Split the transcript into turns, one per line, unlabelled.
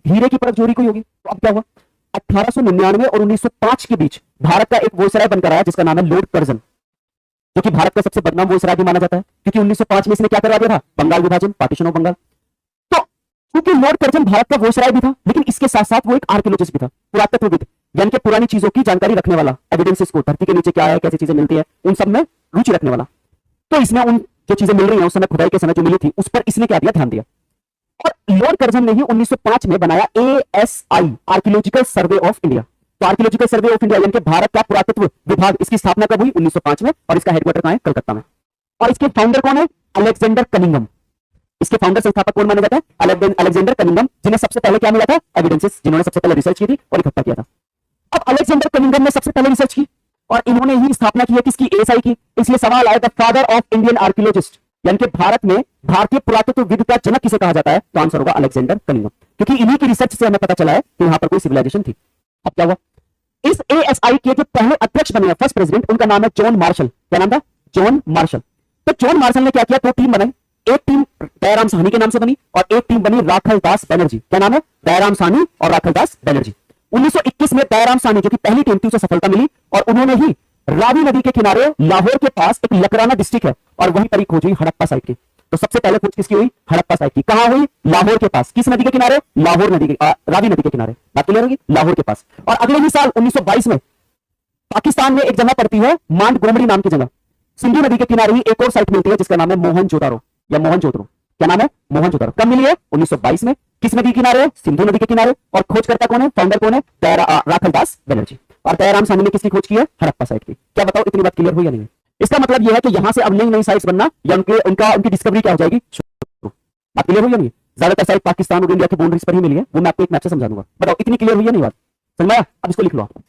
हीरे की परख जोरी कोई होगी। तो अब क्या हुआ, 1899 और 1905 के बीच भारत का एक वोयसराय बनकर आया जिसका नाम है लॉर्ड कर्जन, जो कि भारत का सबसे बदनाम वोयसराय भी माना जाता है, क्योंकि 1905 में इसने क्या करवा दिया था, बंगाल विभाजन, पार्टीशन ऑफ बंगाल। तो क्योंकि लॉर्ड कर्जन भारत का वोयसराय भी था, लेकिन इसके साथ साथ वो एक आर्कियोलॉजिस्ट भी था, पुरातत्वविद, यानी कि पुरानी चीजों की जानकारी रखने वाला, एविडेंसेस को, धरती के नीचे क्या है, कैसी चीजें मिलती है, उन सब में रुचि रखने वाला। तो इसमें उन जो चीजें मिल रही हैं उस समय, खुदाई के समय जो मिली थी, उस पर इसने क्या दिया, ध्यान दिया। और लॉर्ड कर्जन ने ही 1905 में बनाया ASI, archaeological survey of India. तो आर्कियोलॉजिकल सर्वे ऑफ इंडिया यानी कि भारत का पुरातत्व विभाग, इसकी स्थापना कब हुई, 1905 में, और इसका हेडक्वार्टर कहां है, कलकत्ता में। और इसके फाउंडर कौन है, अलेक्जेंडर कनिंघम। इसके फाउंडर संस्थापक कौन माना जाता है, अलेक्जेंडर कनिंघम, जिन्हें सबसे पहले क्या मिला था, एविडेंसेस, जिन्होंने सबसे पहले रिसर्च की थी और इकट्ठा किया था। अब अलेक्जेंडर कनिंघम ने सबसे पहले रिसर्च की और इन्होंने ही स्थापना की है किसकी, ASI की। इसलिए सवाल आया, the father of Indian archaeologist, यानी कि भारत में भारतीय पुरातत्वविद का जनक किसे कहा जाता है, तो आंसर होगा अलेक्जेंडर कनिंघम, क्योंकि इन्हीं की रिसर्च से हमें पता चला है कि यहां पर कोई सिविलाइजेशन थी। अब क्या हुआ, इस ASI के जो पहले अध्यक्ष बने हैं, फर्स्ट प्रेसिडेंट, उनका नाम है जॉन मार्शल। क्या नाम था, जॉन मार्शल। तो जॉन मार्शल ने क्या किया, दो टीम बनाई, एक टीम दयाराम साहनी के नाम से बनी और एक टीम बनी राखलदास बनर्जी। क्या नाम है, दयाराम साहनी और राखलदास बनर्जी। 1921 में दयाराम साहनी जो कि पहली टीम थी उसे सफलता मिली और उन्होंने ही रावी नदी के किनारे लाहौर के पास एक लकराना डिस्ट्रिक्ट है और वहीं पर ही खोज हुई हड़प्पा साइट की। तो सबसे पहले खोज किसकी हुई, हड़प्पा साइट की। कहां हुई, लाहौर के पास। किस नदी के किनारे, लाहौर नदी के, रावी नदी के किनारे। बात क्लियर होगी, लाहौर के पास। और अगले ही साल 1922 में पाकिस्तान में एक जगह पड़ती है मांड गोमड़ी नाम की जगह, सिंधु नदी के किनारे ही एक और साइट मिलती है जिसका नाम है मोहनजोदारो या मोहनजोदड़ो। क्या नाम है, मोहनजोदारो। कब मिली है, 1922 में। किस नदी के किनारे, सिंधु नदी के किनारे। और खोजकर्ता कौन है, फाउंडर कौन है, राखलदास बनर्जी। और दयाराम साहनी ने किसकी खोज की है, हड़प्पा साइट की। क्या बताओ, इतनी बात क्लियर हुई या नहीं। इसका मतलब यह है कि यहां से अब नई नई साइट्स बनना या उनकी डिस्कवरी क्या हो जाएगी, बात क्लियर हुई या नहीं। ज्यादातर साइट पाकिस्तान और इंडिया की बाउंड्रीज पर ही मिली है, वो मैं आपको एक मैप से समझा दूंगा। बताओ इतनी क्लियर हुई या नहीं बात, समझ में आया। अब इसको लिख लो आप।